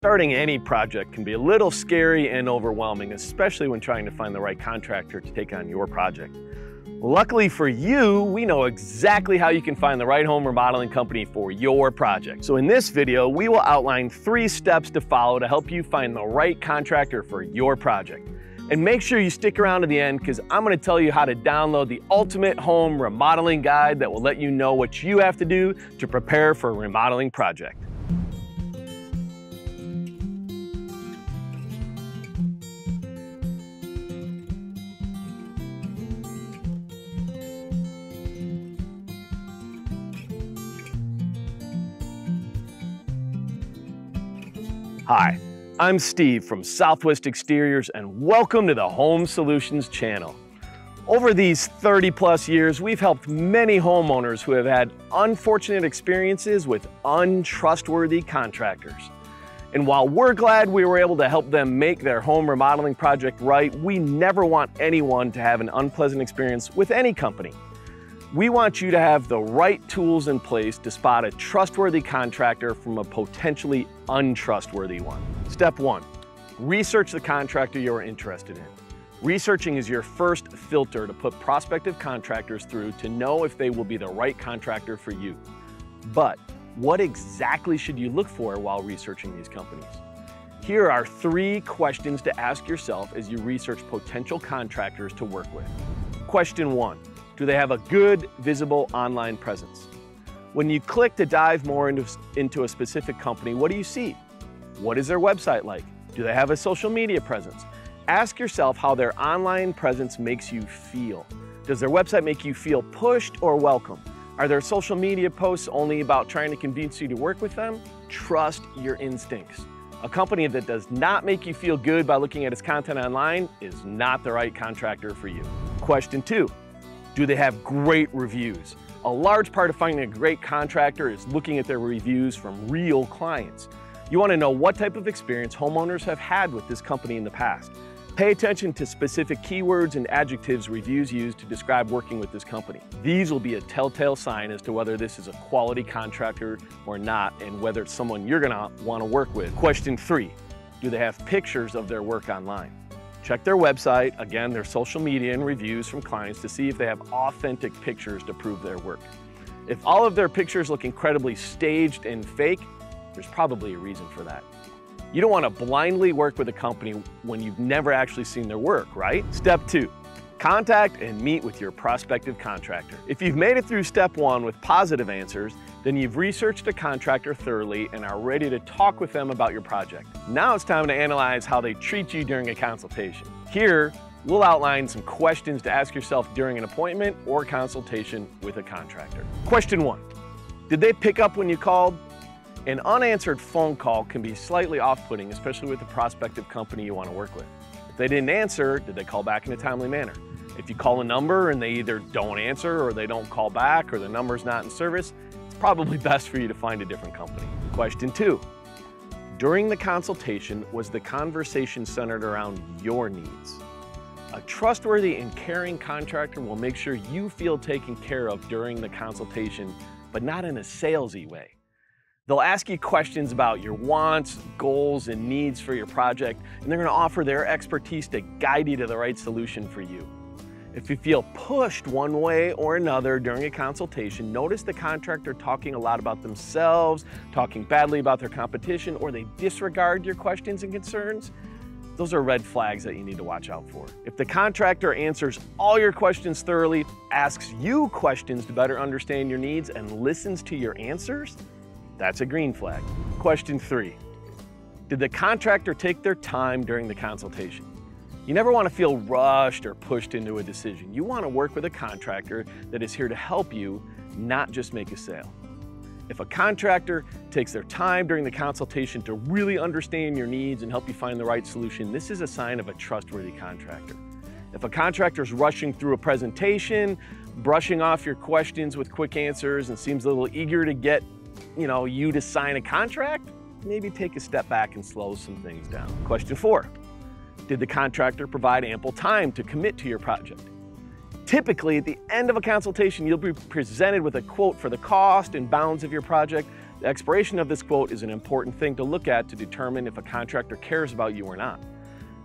Starting any project can be a little scary and overwhelming, especially when trying to find the right contractor to take on your project. Luckily for you, we know exactly how you can find the right home remodeling company for your project. So in this video, we will outline 3 steps to follow to help you find the right contractor for your project. And make sure you stick around to the end because I'm going to tell you how to download the ultimate home remodeling guide that will let you know what you have to do to prepare for a remodeling project. Hi, I'm Steve from Southwest Exteriors and welcome to the Home Solutions channel. Over these 30+ years, we've helped many homeowners who have had unfortunate experiences with untrustworthy contractors. And while we're glad we were able to help them make their home remodeling project right, we never want anyone to have an unpleasant experience with any company. We want you to have the right tools in place to spot a trustworthy contractor from a potentially untrustworthy one. Step 1, research the contractor you're interested in. Researching is your first filter to put prospective contractors through to know if they will be the right contractor for you. But what exactly should you look for while researching these companies? Here are 3 questions to ask yourself as you research potential contractors to work with. Question 1. Do they have a good, visible online presence? When you click to dive more into a specific company, what do you see? What is their website like? Do they have a social media presence? Ask yourself how their online presence makes you feel. Does their website make you feel pushed or welcome? Are their social media posts only about trying to convince you to work with them? Trust your instincts. A company that does not make you feel good by looking at its content online is not the right contractor for you. Question 2. Do they have great reviews? A large part of finding a great contractor is looking at their reviews from real clients. You want to know what type of experience homeowners have had with this company in the past. Pay attention to specific keywords and adjectives reviews use to describe working with this company. These will be a telltale sign as to whether this is a quality contractor or not and whether it's someone you're going to want to work with. Question 3, do they have pictures of their work online? Check their website, again, their social media and reviews from clients to see if they have authentic pictures to prove their work. If all of their pictures look incredibly staged and fake, there's probably a reason for that. You don't want to blindly work with a company when you've never actually seen their work, right? Step 2, contact and meet with your prospective contractor. If you've made it through step 1 with positive answers, then you've researched a contractor thoroughly and are ready to talk with them about your project. Now it's time to analyze how they treat you during a consultation. Here, we'll outline some questions to ask yourself during an appointment or consultation with a contractor. Question 1, did they pick up when you called? An unanswered phone call can be slightly off-putting, especially with a prospective company you want to work with. If they didn't answer, did they call back in a timely manner? If you call a number and they either don't answer or they don't call back or the number's not in service, it's probably best for you to find a different company. Question 2, during the consultation, was the conversation centered around your needs? A trustworthy and caring contractor will make sure you feel taken care of during the consultation, but not in a salesy way. They'll ask you questions about your wants, goals, and needs for your project, and they're going to offer their expertise to guide you to the right solution for you. If you feel pushed one way or another during a consultation, notice the contractor talking a lot about themselves, talking badly about their competition, or they disregard your questions and concerns. Those are red flags that you need to watch out for. If the contractor answers all your questions thoroughly, asks you questions to better understand your needs, and listens to your answers, that's a green flag. Question 3, did the contractor take their time during the consultation? You never want to feel rushed or pushed into a decision. You want to work with a contractor that is here to help you, not just make a sale. If a contractor takes their time during the consultation to really understand your needs and help you find the right solution, this is a sign of a trustworthy contractor. If a contractor is rushing through a presentation, brushing off your questions with quick answers, and seems a little eager to get you to sign a contract, maybe take a step back and slow some things down. Question 4, did the contractor provide ample time to commit to your project? Typically, at the end of a consultation, you'll be presented with a quote for the cost and bounds of your project. The expiration of this quote is an important thing to look at to determine if a contractor cares about you or not.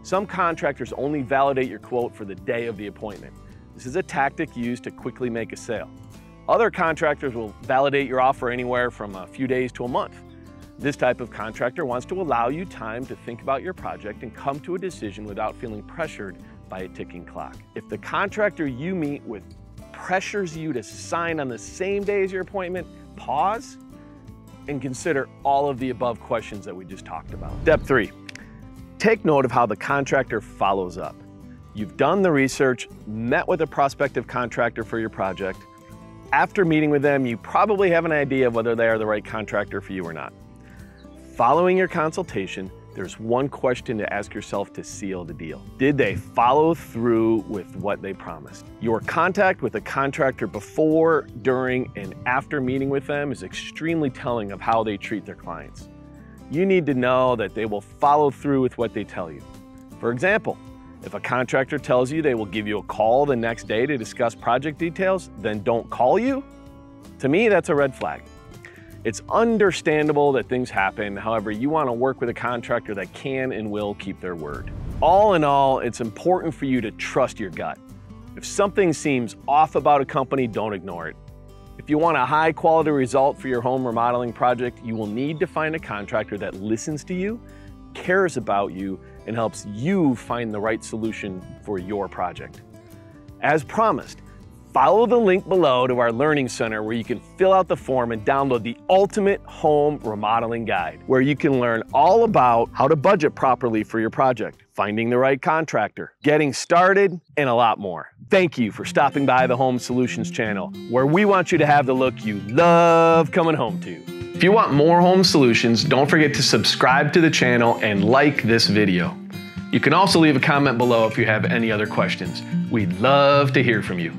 Some contractors only validate your quote for the day of the appointment. This is a tactic used to quickly make a sale. Other contractors will validate your offer anywhere from a few days to a month. This type of contractor wants to allow you time to think about your project and come to a decision without feeling pressured by a ticking clock. If the contractor you meet with pressures you to sign on the same day as your appointment, pause and consider all of the above questions that we just talked about. Step 3, take note of how the contractor follows up. You've done the research, met with a prospective contractor for your project. After meeting with them, you probably have an idea of whether they are the right contractor for you or not. Following your consultation, there's one question to ask yourself to seal the deal. Did they follow through with what they promised? Your contact with a contractor before, during, and after meeting with them is extremely telling of how they treat their clients. You need to know that they will follow through with what they tell you. For example, if a contractor tells you they will give you a call the next day to discuss project details, then don't call you, to me, that's a red flag. It's understandable that things happen. However, you want to work with a contractor that can and will keep their word. All in all, it's important for you to trust your gut. If something seems off about a company, don't ignore it. If you want a high quality result for your home remodeling project, you will need to find a contractor that listens to you, cares about you, and helps you find the right solution for your project. As promised, follow the link below to our Learning Center where you can fill out the form and download the ultimate home remodeling guide, where you can learn all about how to budget properly for your project, finding the right contractor, getting started, and a lot more. Thank you for stopping by the Home Solutions channel, where we want you to have the look you love coming home to. If you want more home solutions, don't forget to subscribe to the channel and like this video. You can also leave a comment below if you have any other questions. We'd love to hear from you.